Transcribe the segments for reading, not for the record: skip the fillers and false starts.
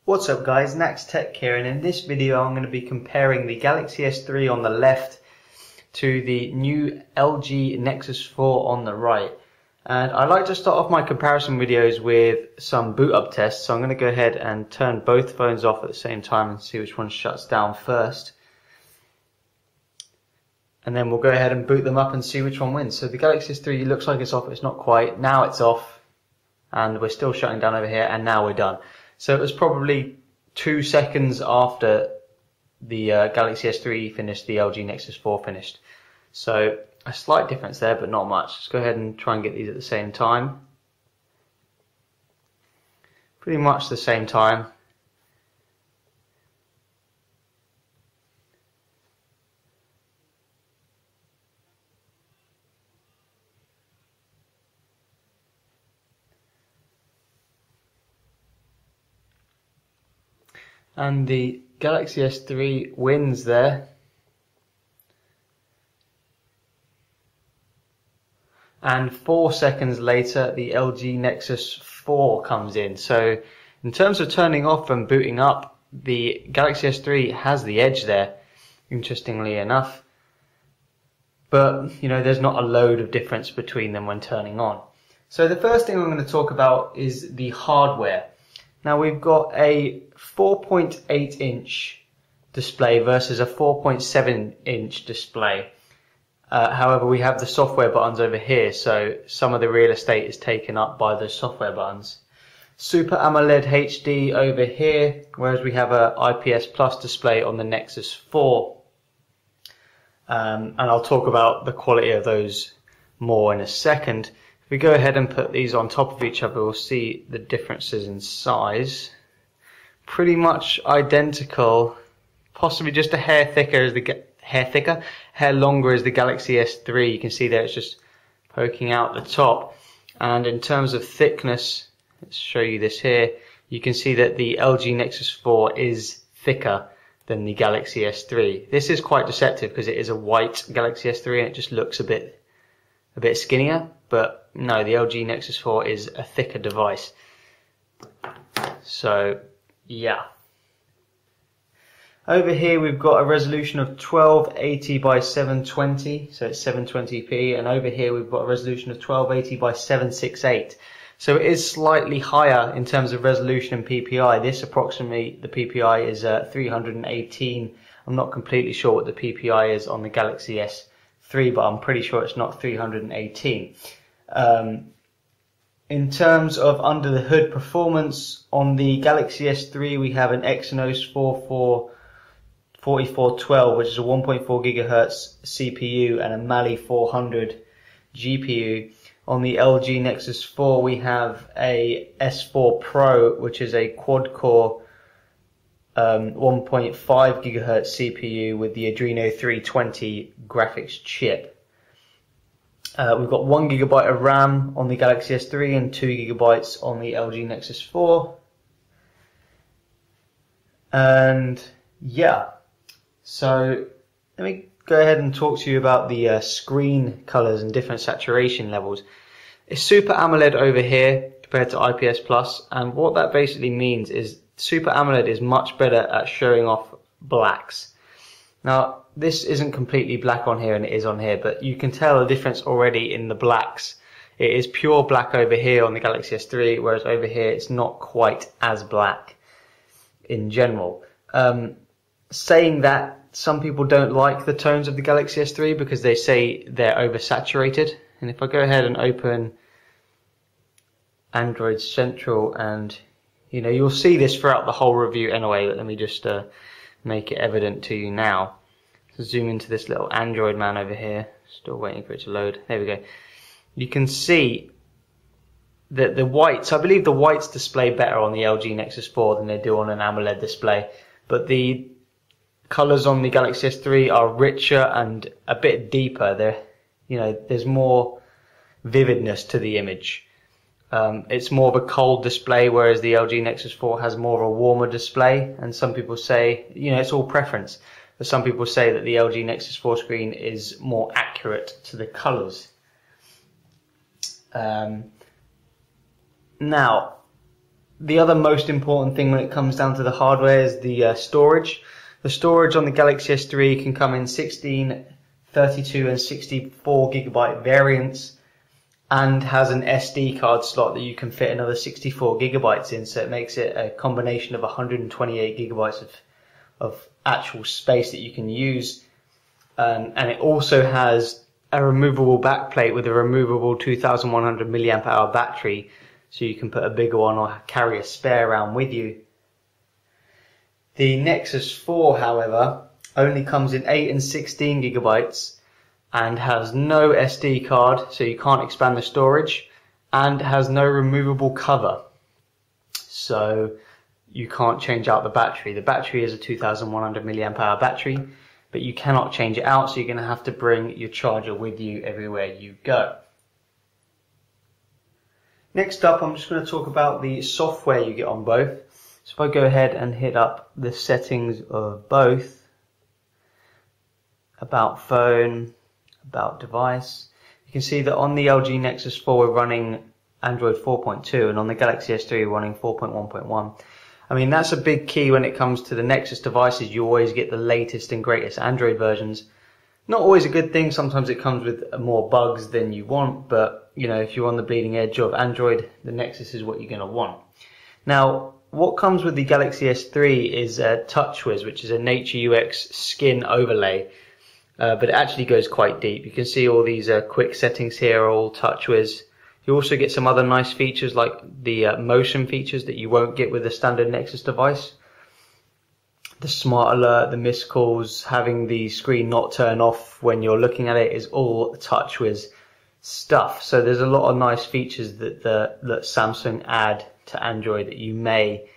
What's up guys, Nax Tech here, and in this video I'm going to be comparing the Galaxy S3 on the left to the new LG Nexus 4 on the right. And I like to start off my comparison videos with some boot up tests, so I'm going to go ahead and turn both phones off at the same time and see which one shuts down first. And then we'll go ahead and boot them up and see which one wins. So the Galaxy S3 looks like it's off, it's not quite. Now it's off, and we're still shutting down over here, and now we're done. So it was probably 2 seconds after the Galaxy S3 finished, the LG Nexus 4 finished. So a slight difference there, but not much. Let's go ahead and try and get these at the same time. Pretty much the same time. And the Galaxy S3 wins there. And 4 seconds later, the LG Nexus 4 comes in. So in terms of turning off and booting up, the Galaxy S3 has the edge there, interestingly enough. But, you know, there's not a load of difference between them when turning on. So the first thing I'm going to talk about is the hardware. Now we've got a 4.8 inch display versus a 4.7 inch display. However, we have the software buttons over here, so some of the real estate is taken up by those software buttons. Super AMOLED HD over here, whereas we have a IPS Plus display on the Nexus 4. And I'll talk about the quality of those more in a second. If we go ahead and put these on top of each other, we'll see the differences in size. Pretty much identical, possibly just a hair thicker as the hair longer as the Galaxy S3. You can see there it's just poking out the top. And in terms of thickness, let's show you this here. You can see that the LG Nexus 4 is thicker than the Galaxy S3. This is quite deceptive because it is a white Galaxy S3 and it just looks a bit skinnier. But no, the LG Nexus 4 is a thicker device. So, yeah. Over here we've got a resolution of 1280 by 720, so it's 720p, and over here we've got a resolution of 1280 by 768. So it is slightly higher in terms of resolution and PPI. This approximately, the PPI is 318. I'm not completely sure what the PPI is on the Galaxy S3, but I'm pretty sure it's not 318. In terms of under the hood performance, on the Galaxy S3 we have an Exynos 4412, which is a 1.4 GHz CPU and a Mali 400 GPU. On the LG Nexus 4 we have a S4 Pro, which is a quad-core 1.5 GHz CPU with the Adreno 320 graphics chip. We've got 1 GB of RAM on the Galaxy S3 and 2 GB on the LG Nexus 4. And yeah, so let me go ahead and talk to you about the screen colors and different saturation levels. It's Super AMOLED over here compared to IPS Plus, and what that basically means is Super AMOLED is much better at showing off blacks. Now, this isn't completely black on here and it is on here, but you can tell the difference already in the blacks. It is pure black over here on the Galaxy S3, whereas over here it's not quite as black in general. Saying that, some people don't like the tones of the Galaxy S3 because they say they're oversaturated. And if I go ahead and open Android Central, and you know, you'll see this throughout the whole review anyway, but let me just make it evident to you now. So zoom into this little Android man over here. Still waiting for it to load. There we go. You can see that the whites, I believe the whites display better on the LG Nexus 4 than they do on an AMOLED display. But the colors on the Galaxy S3 are richer and a bit deeper. You know, there's more vividness to the image. It's more of a cold display, whereas the LG Nexus 4 has more of a warmer display. And some people say, you know, it's all preference. But some people say that the LG Nexus 4 screen is more accurate to the colors. Now, the other most important thing when it comes down to the hardware is the storage. The storage on the Galaxy S3 can come in 16, 32 and 64 gigabyte variants, and has an SD card slot that you can fit another 64 gigabytes in, so it makes it a combination of 128 gigabytes of actual space that you can use. And it also has a removable backplate with a removable 2100 milliamp hour battery, so you can put a bigger one or carry a spare around with you. The Nexus 4, however, only comes in 8 and 16 gigabytes and has no SD card, so you can't expand the storage, and has no removable cover, so you can't change out the battery. The battery is a 2100 milliamp hour battery, but you cannot change it out, so you're going to have to bring your charger with you everywhere you go. Next up, I'm just going to talk about the software you get on both. So if I go ahead and hit up the settings of both, about phone, about device, you can see that on the LG Nexus 4 we're running Android 4.2, and on the Galaxy S3 we're running 4.1.1. I mean, that's a big key when it comes to the Nexus devices. You always get the latest and greatest Android versions. Not always a good thing. Sometimes it comes with more bugs than you want, but you know, if you're on the bleeding edge of Android, the Nexus is what you're going to want. Now, what comes with the Galaxy S3 is TouchWiz, which is a Nature UX skin overlay, but it actually goes quite deep. You can see all these quick settings here are all TouchWiz. You also get some other nice features like the motion features that you won't get with a standard Nexus device. The smart alert, the missed calls, having the screen not turn off when you're looking at it is all TouchWiz stuff. So there's a lot of nice features that Samsung add to Android that you may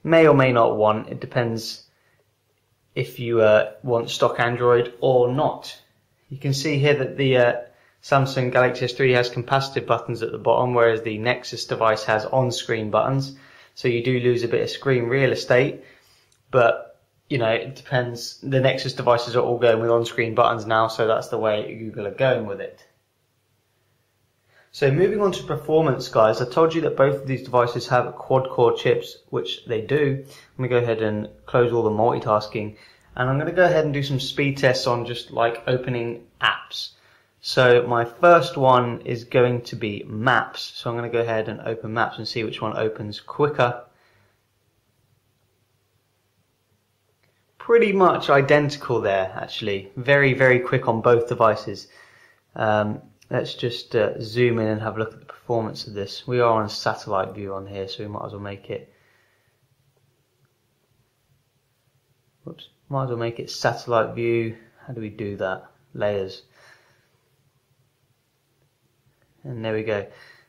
or may not want. It depends if you want stock Android or not. You can see here that the Samsung Galaxy S3 has capacitive buttons at the bottom, whereas the Nexus device has on-screen buttons. So you do lose a bit of screen real estate, but you know, it depends. The Nexus devices are all going with on-screen buttons now, so that's the way Google are going with it. So moving on to performance, guys, I told you that both of these devices have quad-core chips, which they do. I'm going to go ahead and close all the multitasking, and I'm going to go ahead and do some speed tests on just like opening apps. So my first one is going to be Maps. So I'm going to go ahead and open Maps and see which one opens quicker. Pretty much identical there, actually. Very, very quick on both devices. Let's just zoom in and have a look at the performance of this. We are on satellite view on here, so we might as well make it. Whoops. Might as well make it satellite view. How do we do that? Layers. And there we go.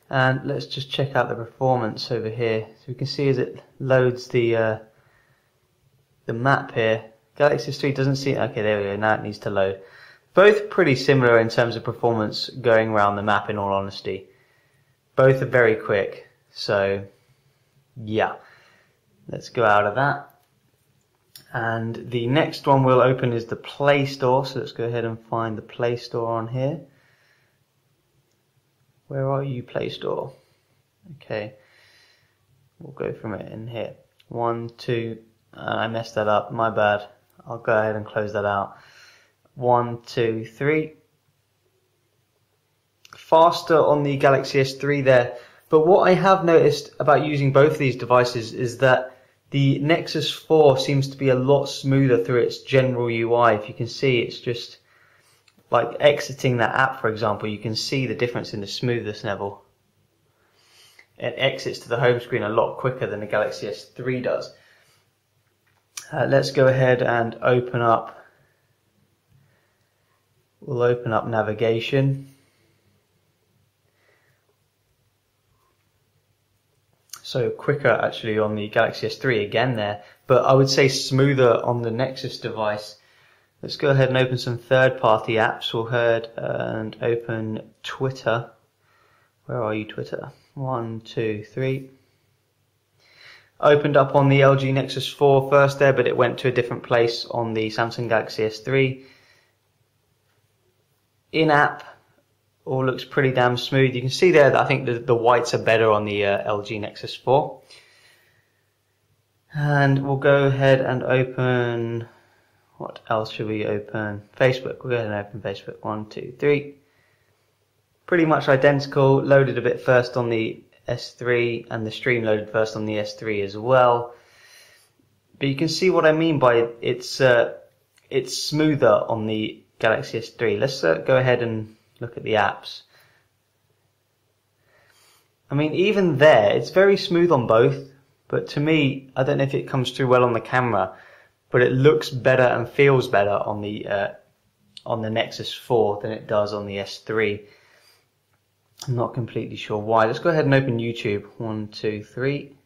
And let's just check out the performance over here. So we can see as it loads the map here. Galaxy S3 doesn't see. Okay, there we go. Now it needs to load. Both pretty similar in terms of performance going around the map, in all honesty. Both are very quick. So yeah, let's go out of that. And the next one we'll open is the Play Store. So let's go ahead and find the Play Store on here. Where are you, Play Store? Okay, we'll go from it in here. 1, 2, I messed that up, my bad. I'll go ahead and close that out. 1, 2, 3. Faster on the Galaxy S3 there. But what I have noticed about using both of these devices is that the Nexus 4 seems to be a lot smoother through its general UI. If you can see, it's just like exiting that app, for example, you can see the difference in the smoothness level. It exits to the home screen a lot quicker than the Galaxy S3 does. Let's go ahead and open up. We'll open up navigation. So quicker actually on the Galaxy S3 again there, but I would say smoother on the Nexus device. Let's go ahead and open some third-party apps. We'll go ahead and open Twitter. Where are you, Twitter? 1, 2, 3. Opened up on the LG Nexus 4 first there, but it went to a different place on the Samsung Galaxy S3. In-app, all looks pretty damn smooth. You can see there that I think the whites are better on the LG Nexus 4. And we'll go ahead and open, what else should we open? Facebook. We'll go ahead and open Facebook. 1, 2, 3. Pretty much identical. Loaded a bit first on the S3, and the stream loaded first on the S3 as well. But you can see what I mean by it's smoother on the Galaxy S3. Let's go ahead and look at the apps. I mean, even there, it's very smooth on both. But to me, I don't know if it comes through well on the camera, but it looks better and feels better on the Nexus 4 than it does on the S3. I'm not completely sure why. Let's go ahead and open YouTube. 1, 2, 3.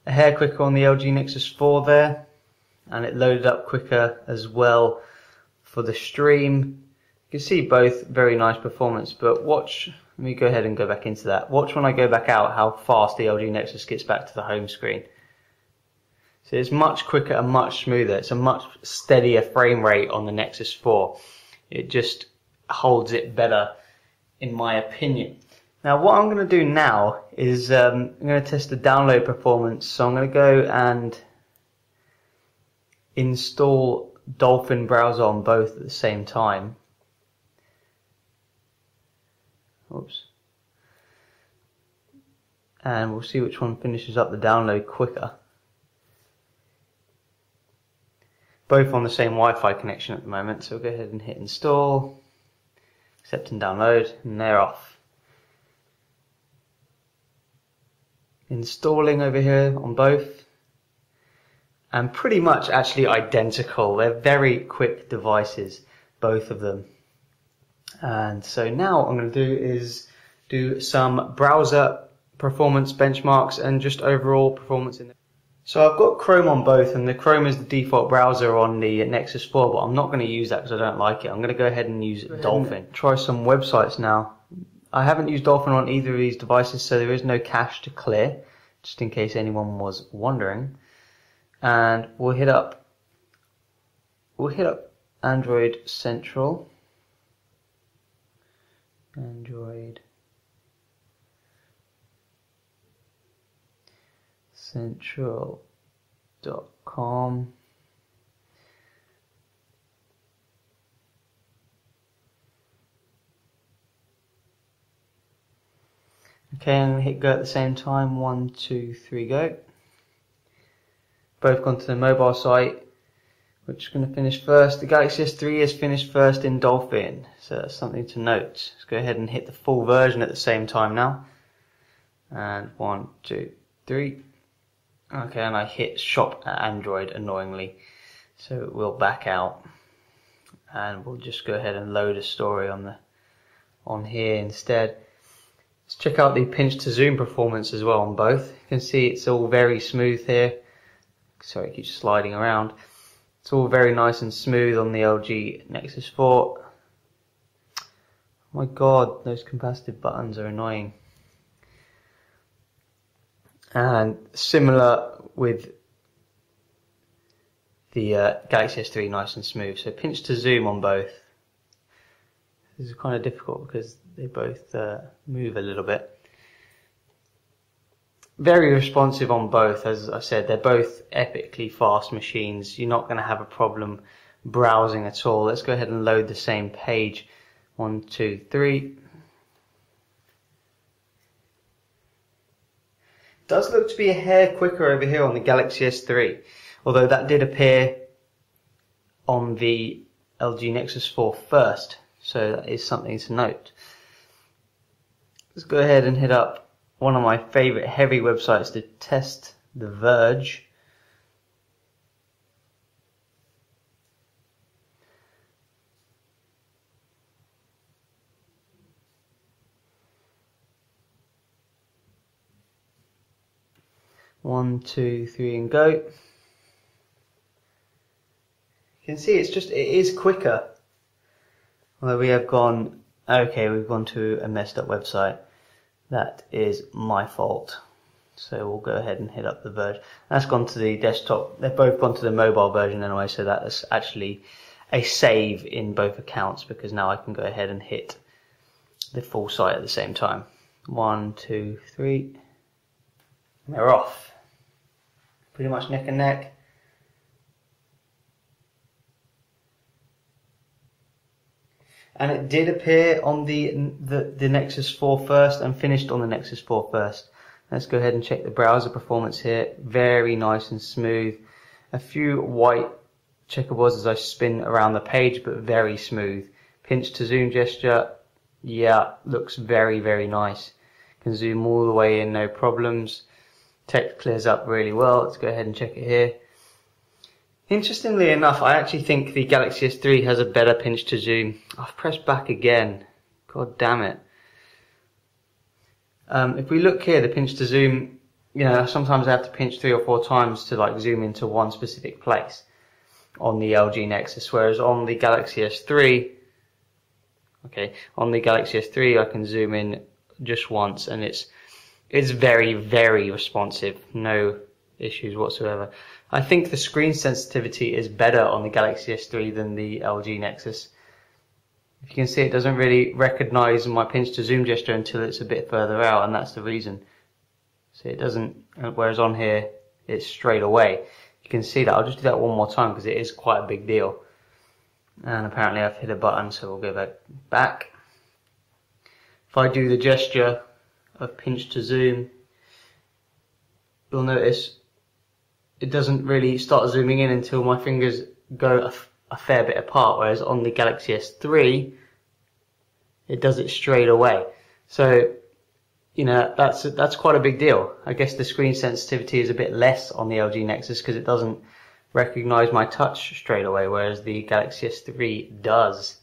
A hair quicker on the LG Nexus 4 there, and it loaded up quicker as well for the stream. You can see both very nice performance, but watch. Let me go ahead and go back into that. Watch when I go back out how fast the LG Nexus gets back to the home screen. So it's much quicker and much smoother. It's a much steadier frame rate on the Nexus 4. It just holds it better, in my opinion. Now what I'm going to do now is I'm going to test the download performance. So I'm going to go and install Dolphin browser on both at the same time. Oops. And we'll see which one finishes up the download quicker. Both on the same Wi-Fi connection at the moment, so we'll go ahead and hit install, accept and download, and they're off. Installing over here on both, and pretty much actually identical. They're very quick devices, both of them. And so now what I'm going to do is do some browser performance benchmarks and just overall performance in the... So I've got Chrome on both, and the Chrome is the default browser on the Nexus 4, but I'm not going to use that because I don't like it. I'm going to go ahead and use Dolphin. Try some websites now. I haven't used Dolphin on either of these devices, so there is no cache to clear, just in case anyone was wondering. And we'll hit up Android Central. Android Central.com. Okay, and hit go at the same time. 1, 2, 3, go. Both gone to the mobile site, which is going to finish first. The Galaxy S3 has finished first in Dolphin, so that's something to note. Let's go ahead and hit the full version at the same time now. And 1, 2, 3. Okay, and I hit shop at Android annoyingly, so we'll back out, and we'll just go ahead and load a story on here instead. Let's check out the pinch to zoom performance as well on both. You can see it's all very smooth here. Sorry, it keeps sliding around. It's all very nice and smooth on the LG Nexus 4. Oh my god, those capacitive buttons are annoying. And similar with the Galaxy S3, nice and smooth. So pinch to zoom on both. This is kind of difficult because they both move a little bit. Very responsive on both, as I said. They're both epically fast machines. You're not going to have a problem browsing at all. Let's go ahead and load the same page. 1, 2, 3. Does look to be a hair quicker over here on the Galaxy S3, although that did appear on the LG Nexus 4 first, so that is something to note. Let's go ahead and hit up one of my favorite heavy websites to test, The Verge. One, two, three, and go. You can see it is quicker. Although we have gone, okay, we've gone to a messed up website. That is my fault. So we'll go ahead and hit up The Verge. That's gone to the desktop. They've both gone to the mobile version anyway, so that's actually a save in both accounts, because now I can go ahead and hit the full site at the same time. 1, 2, 3. And they're off. pretty much neck and neck. And it did appear on the Nexus 4 first and finished on the Nexus 4 first. Let's go ahead and check the browser performance here. Very nice and smooth. A few white checkerboards as I spin around the page, but very smooth. Pinch to zoom gesture, yeah, looks very, very nice. Can zoom all the way in, no problems. Text clears up really well. Let's go ahead and check it here. Interestingly enough, I actually think the Galaxy S3 has a better pinch to zoom. I've pressed back again. God damn it. If we look here, the pinch to zoom, you know, sometimes I have to pinch 3 or 4 times to like zoom into one specific place on the LG Nexus, whereas on the Galaxy S3, on the Galaxy S3 I can zoom in just once and it's very, very responsive. No issues whatsoever. I think the screen sensitivity is better on the Galaxy S3 than the LG Nexus. If you can see, it doesn't really recognize my pinch to zoom gesture until it's a bit further out, and that's the reason. See, it doesn't, whereas on here, it's straight away. You can see that. I'll just do that one more time because it is quite a big deal. And apparently I've hit a button, so we'll go back. If I do the gesture of pinch to zoom, you'll notice it doesn't really start zooming in until my fingers go a fair bit apart, whereas on the Galaxy S3 it does it straight away. So, you know, that's quite a big deal. I guess the screen sensitivity is a bit less on the LG Nexus because it doesn't recognize my touch straight away, whereas the Galaxy S3 does.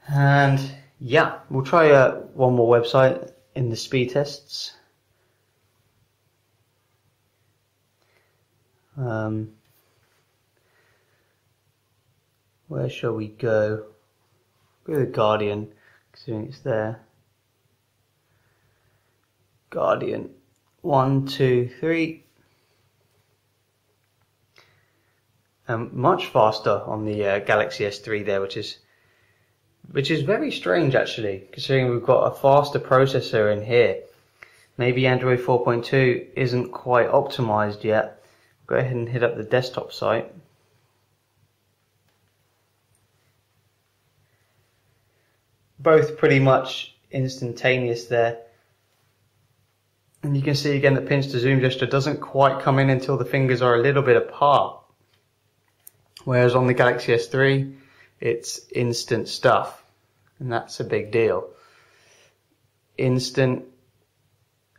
And yeah, we'll try one more website in the speed tests. Where shall we go? Go to the Guardian, considering it's there. Guardian 1, 2, 3. Much faster on the Galaxy S3 there, which is very strange actually, considering we've got a faster processor in here. Maybe Android 4.2 isn't quite optimized yet. Go ahead and hit up the desktop site. Both pretty much instantaneous there. And you can see again the pinch to zoom gesture doesn't quite come in until the fingers are a little bit apart. Whereas on the Galaxy S3, it's instant stuff. And that's a big deal. Instant,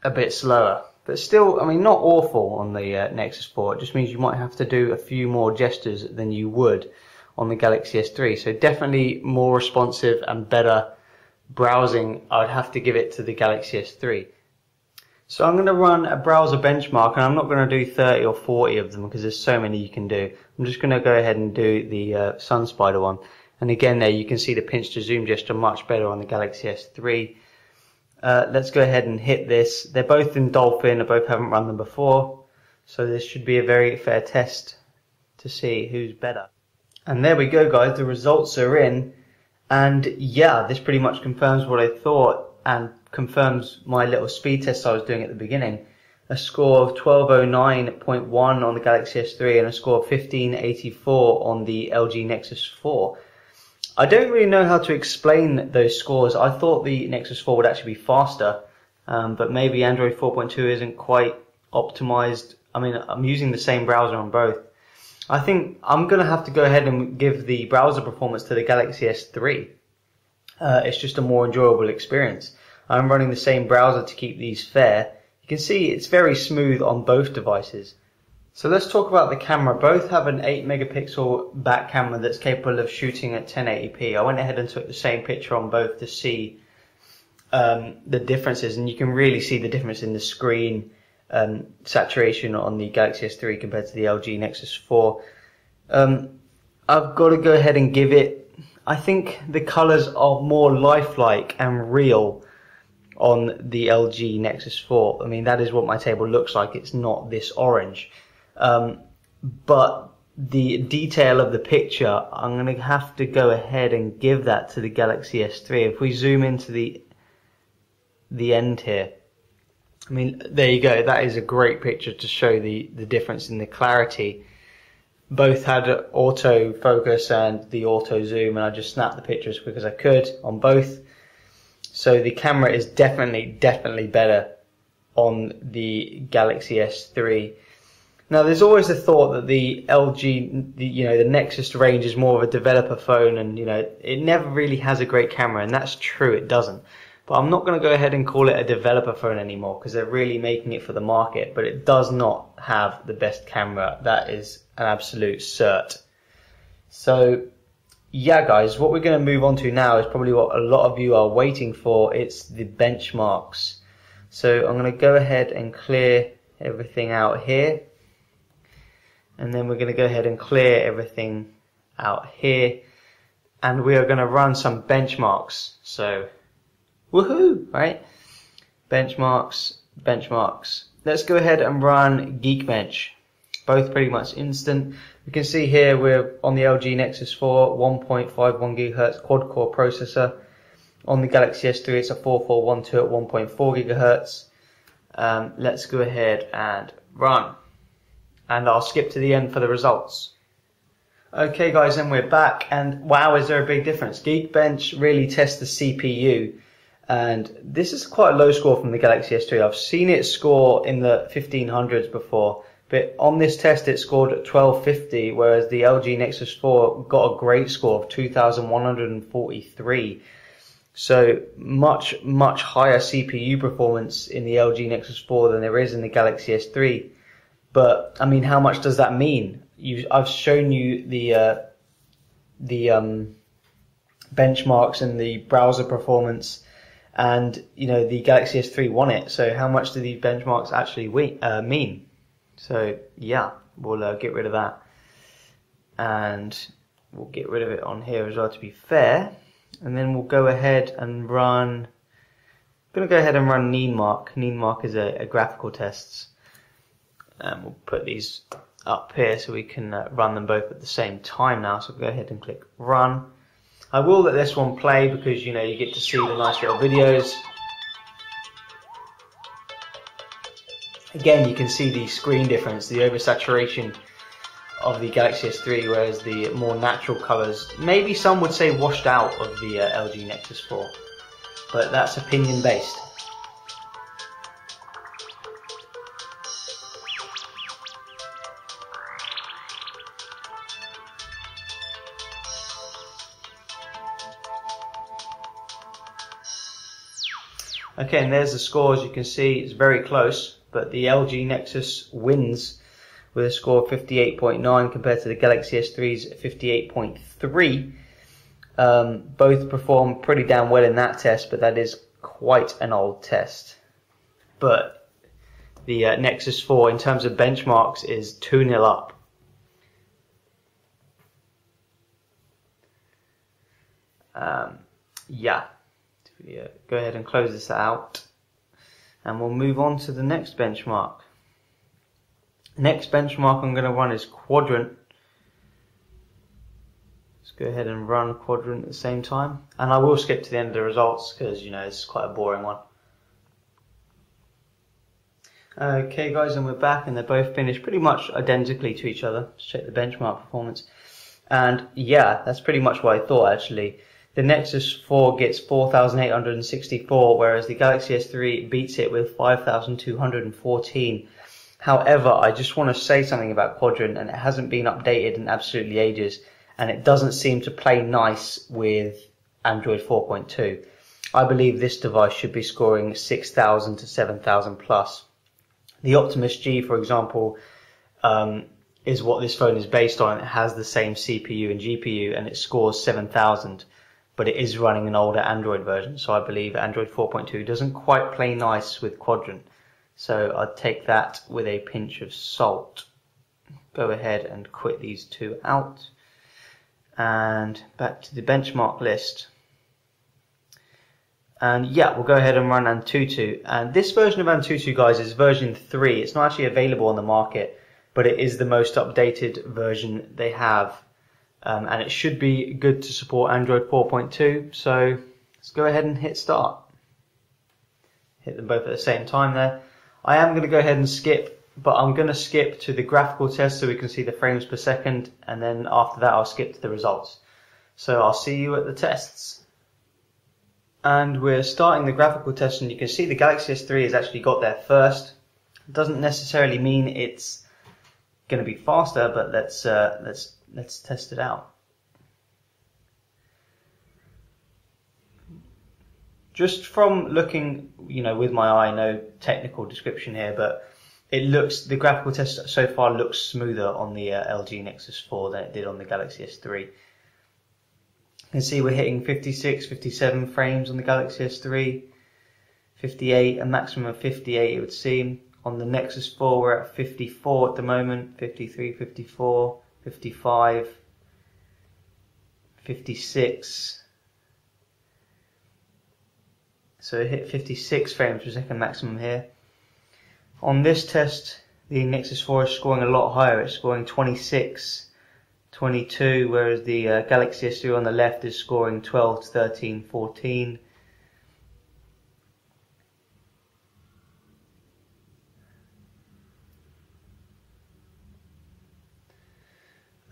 a bit slower. But still, I mean, not awful on the Nexus 4. It just means you might have to do a few more gestures than you would on the Galaxy S3. So definitely more responsive and better browsing. I'd have to give it to the Galaxy S3. So I'm going to run a browser benchmark, and I'm not going to do 30 or 40 of them because there's so many you can do. I'm just going to go ahead and do the SunSpider one. And again there you can see the pinch to zoom gesture much better on the Galaxy S3. Let's go ahead and hit this. They're both in Dolphin. I both haven't run them before. So this should be a very fair test to see who's better. And there we go guys, the results are in. And yeah, this pretty much confirms what I thought and confirms my little speed test I was doing at the beginning. A score of 1209.1 on the Galaxy S3 and a score of 1584 on the LG Nexus 4. I don't really know how to explain those scores. I thought the Nexus 4 would actually be faster, but maybe Android 4.2 isn't quite optimized. I mean, I'm using the same browser on both. I think I'm going to have to go ahead and give the browser performance to the Galaxy S3. It's just a more enjoyable experience. I'm running the same browser to keep these fair. You can see it's very smooth on both devices. So let's talk about the camera. Both have an 8 megapixel back camera that's capable of shooting at 1080p. I went ahead and took the same picture on both to see the differences, and you can really see the difference in the screen saturation on the Galaxy S3 compared to the LG Nexus 4. I've got to go ahead and give it, I think the colors are more lifelike and real on the LG Nexus 4. I mean, that is what my table looks like. It's not this orange. But the detail of the picture, I'm going to have to go ahead and give that to the Galaxy S3. If we zoom into the end here, I mean, there you go. That is a great picture to show the difference in the clarity. Both had auto focus and the auto zoom, and I just snapped the picture as quick as I could on both. So the camera is definitely better on the Galaxy S3. Now, there's always the thought that the LG, the Nexus range is more of a developer phone, and it never really has a great camera, and that's true, it doesn't. But I'm not going to go ahead and call it a developer phone anymore because they're really making it for the market. But it does not have the best camera. That is an absolute cert. So, yeah, guys, what we're going to move on to now is probably what a lot of you are waiting for. It's the benchmarks. So I'm going to go ahead and clear everything out here. And then we're going to go ahead and clear everything out here. And we are going to run some benchmarks. So, woohoo, right? Benchmarks. Let's go ahead and run Geekbench. Both pretty much instant. You can see here we're on the LG Nexus 4, 1.51 GHz quad-core processor. On the Galaxy S3 it's a 4412 at 1.4 GHz. Let's go ahead and run. And I'll skip to the end for the results. Okay guys, and we're back, and wow, is there a big difference. Geekbench really tests the CPU, and this is quite a low score from the Galaxy S3. I've seen it score in the 1500s before, but on this test it scored 1250, whereas the LG Nexus 4 got a great score of 2143. So much higher CPU performance in the LG Nexus 4 than there is in the Galaxy S3. But I mean, how much does that mean? I've shown you the benchmarks and the browser performance, and the Galaxy S3 won it. So how much do these benchmarks actually mean? So yeah, we'll get rid of that, and we'll get rid of it on here as well, to be fair. And then we'll go ahead and run. I'm going to go ahead and run Neenmark. Neenmark is a graphical tests. And we'll put these up here so we can run them both at the same time now. So go ahead and click run. I will let this one play because you get to see the nice little videos. Again, you can see the screen difference, the oversaturation of the Galaxy S3, whereas the more natural colours, maybe some would say washed out, of the LG Nexus 4, but that's opinion based. Okay, and there's the score. As you can see, it's very close, but the LG Nexus wins with a score of 58.9 compared to the Galaxy S3's 58.3. Both performed pretty damn well in that test, but that is quite an old test. But the Nexus 4, in terms of benchmarks, is 2-0 up. Yeah. Go ahead and close this out, and we'll move on to the next benchmark. Next benchmark I'm going to run is Quadrant. Let's go ahead and run Quadrant at the same time, and I will skip to the end of the results because it's quite a boring one. Okay guys, and we're back, and they're both finished pretty much identically to each other. Let's check the benchmark performance, and yeah, that's pretty much what I thought actually. The Nexus 4 gets 4,864, whereas the Galaxy S3 beats it with 5,214. However, I just want to say something about Quadrant, and it hasn't been updated in absolutely ages, and it doesn't seem to play nice with Android 4.2. I believe this device should be scoring 6,000 to 7,000 plus. The Optimus G, for example, is what this phone is based on. It has the same CPU and GPU, and it scores 7,000. But it is running an older Android version, so I believe Android 4.2 doesn't quite play nice with Quadrant. So I'd take that with a pinch of salt. Go ahead and quit these two out. And back to the benchmark list. And yeah, we'll go ahead and run Antutu. And this version of Antutu, guys, is version 3. It's not actually available on the market, but it is the most updated version they have. And it should be good to support Android 4.2, so let's go ahead and hit start. Hit them both at the same time there. I am going to go ahead and skip, but I'm going to skip to the graphical test so we can see the frames per second, and then after that I'll skip to the results. So I'll see you at the tests. And we're starting the graphical test, and you can see the Galaxy S3 has actually got there first. It doesn't necessarily mean it's going to be faster, but let's test it out. Just from looking, with my eye, no technical description here, but the graphical test so far looks smoother on the LG Nexus 4 than it did on the Galaxy S3. You can see we're hitting 56, 57 frames on the Galaxy S3, 58, a maximum of 58 it would seem. On the Nexus 4 we're at 54 at the moment, 53, 54, 55, 56. So it hit 56 frames per second maximum here. On this test, the Nexus 4 is scoring a lot higher. It's scoring 26, 22, whereas the Galaxy S3 on the left is scoring 12, 13, 14.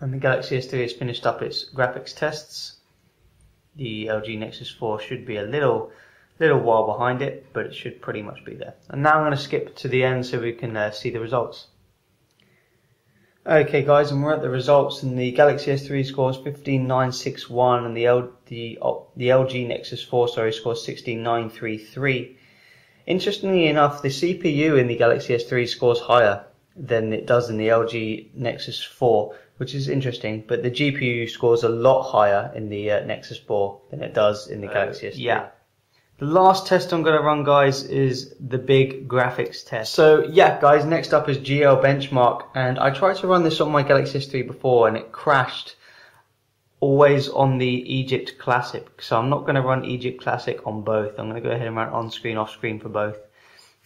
And the Galaxy S3 has finished up its graphics tests. The LG Nexus 4 should be a little while behind it, but it should pretty much be there. And now I'm going to skip to the end so we can see the results. Okay guys, and we're at the results, and the Galaxy S3 scores 15961 and the LG Nexus 4 scores 16933. Interestingly enough, the CPU in the Galaxy S3 scores higher than it does in the LG Nexus 4, which is interesting, but the GPU scores a lot higher in the Nexus 4 than it does in the Galaxy S3. Yeah. The last test I'm going to run, guys, is the big graphics test. So yeah, guys, next up is GL Benchmark, and I tried to run this on my Galaxy S3 before and it crashed always on the Egypt Classic. So I'm not going to run Egypt Classic on both. I'm going to go ahead and run on screen, off screen for both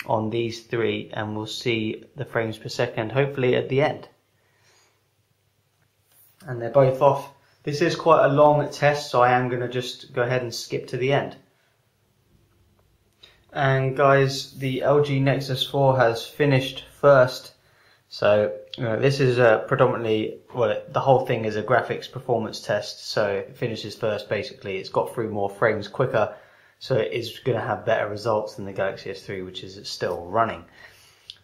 on these three, and we'll see the frames per second hopefully at the end. And they're both off. This is quite a long test, so I am going to just go ahead and skip to the end. And guys, the LG Nexus 4 has finished first. So this is predominantly, the whole thing is a graphics performance test. So it finishes first basically. It's got through more frames quicker, so it is going to have better results than the Galaxy S3, which is still running.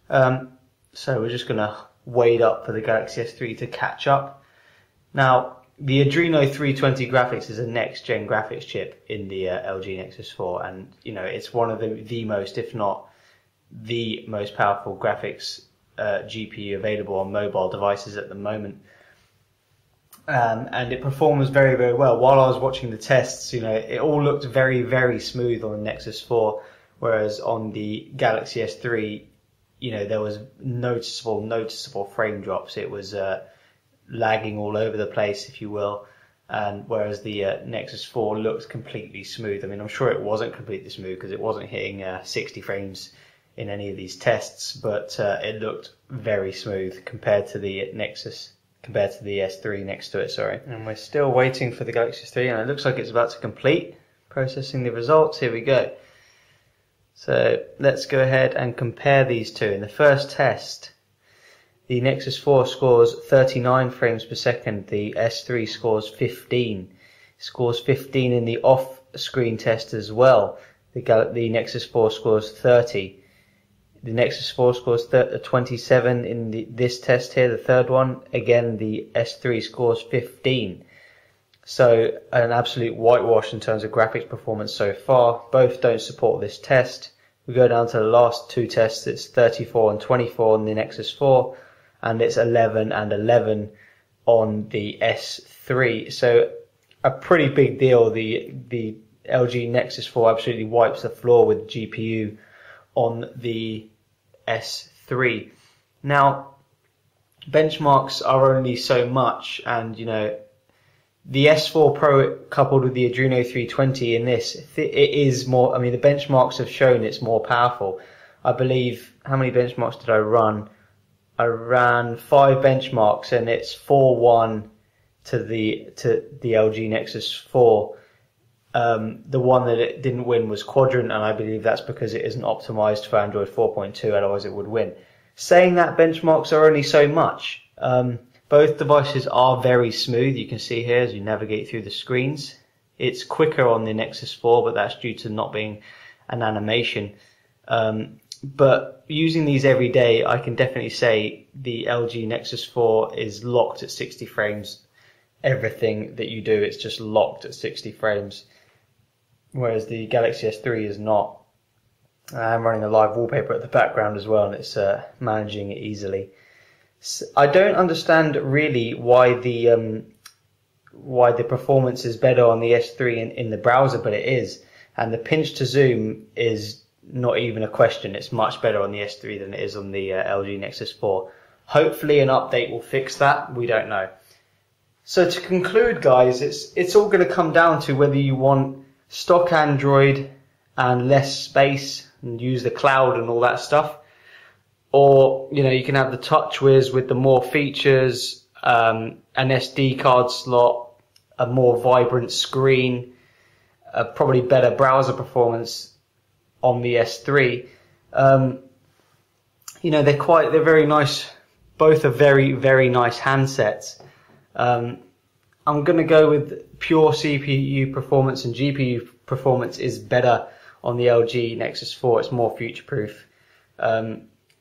So we're just going to wait up for the Galaxy S3 to catch up. Now, the Adreno 320 graphics is a next-gen graphics chip in the LG Nexus 4, and it's one of the most, if not the most powerful graphics GPU available on mobile devices at the moment. And it performs very, very well. While I was watching the tests, it all looked very, very smooth on the Nexus 4, whereas on the Galaxy S3, there was noticeable frame drops. It was lagging all over the place, if you will, and whereas the Nexus 4 looked completely smooth. I mean, I'm sure it wasn't completely smooth because it wasn't hitting 60 frames in any of these tests, but it looked very smooth compared to the S3 next to it, sorry. And we're still waiting for the Galaxy S3, and it looks like it's about to complete processing the results. Here we go. So let's go ahead and compare these two. In the first test, the Nexus 4 scores 39 frames per second. The S3 scores 15. Scores 15 in the off-screen test as well. The Nexus 4 scores 30. The Nexus 4 scores 27 in this test here, the third one. Again, the S3 scores 15. So an absolute whitewash in terms of graphics performance so far. Both don't support this test. We go down to the last two tests. It's 34 and 24 on the Nexus 4. And it's 11 and 11 on the S3. So a pretty big deal. The LG Nexus 4 absolutely wipes the floor with GPU on the S3. Now, benchmarks are only so much, and the S4 Pro coupled with the Adreno 320 in this, it is more, the benchmarks have shown it's more powerful. I believe, how many benchmarks did I run? I ran 5 benchmarks, and it's 4-1 to the LG Nexus 4. The one that it didn't win was Quadrant, and I believe that's because it isn't optimized for Android 4.2, otherwise it would win. Saying that, benchmarks are only so much. Both devices are very smooth, you can see here as you navigate through the screens. It's quicker on the Nexus 4, but that's due to not being an animation. But using these every day, I can definitely say the LG Nexus 4 is locked at 60 frames. Everything that you do, it's just locked at 60 frames. Whereas the Galaxy S3 is not. I'm running a live wallpaper at the background as well, and it's managing it easily. So I don't understand really why the performance is better on the S3 in the browser, but it is. And the pinch to zoom is not even a question. It's much better on the S3 than it is on the LG Nexus 4. Hopefully an update will fix that. We don't know. So to conclude, guys, it's all going to come down to whether you want stock Android and less space and use the cloud and all that stuff, or you can have the TouchWiz with the more features, an SD card slot, a more vibrant screen, probably better browser performance on the S3. They're very nice. Both are very, very nice handsets. I'm going to go with pure CPU performance, and GPU performance is better on the LG Nexus 4. It's more future-proof.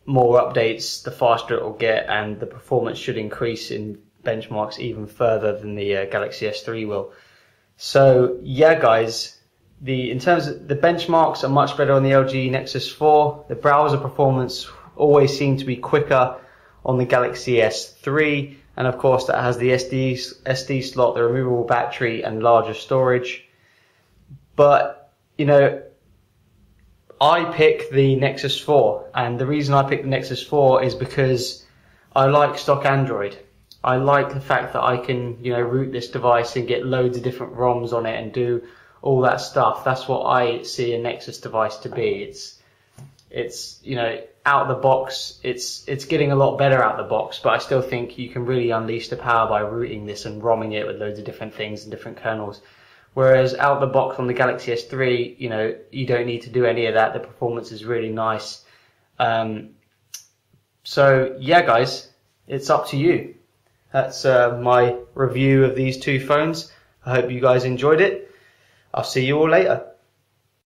More updates, the faster it will get, and the performance should increase in benchmarks even further than the Galaxy S3 will. So yeah, guys, in terms of the benchmarks are much better on the LG Nexus 4. The browser performance always seemed to be quicker on the Galaxy S3, and of course that has the SD slot, the removable battery, and larger storage. But I pick the Nexus 4, and the reason I pick the Nexus 4 is because I like stock Android. I like the fact that I can, root this device and get loads of different ROMs on it and do all that stuff. That's what I see a Nexus device to be. It's out of the box. It's getting a lot better out of the box, but I still think you can really unleash the power by rooting this and ROMing it with loads of different things and different kernels. Whereas out the box on the Galaxy S3, you don't need to do any of that. The performance is really nice. So yeah, guys, it's up to you. That's my review of these two phones. I hope you guys enjoyed it. I'll see you all later.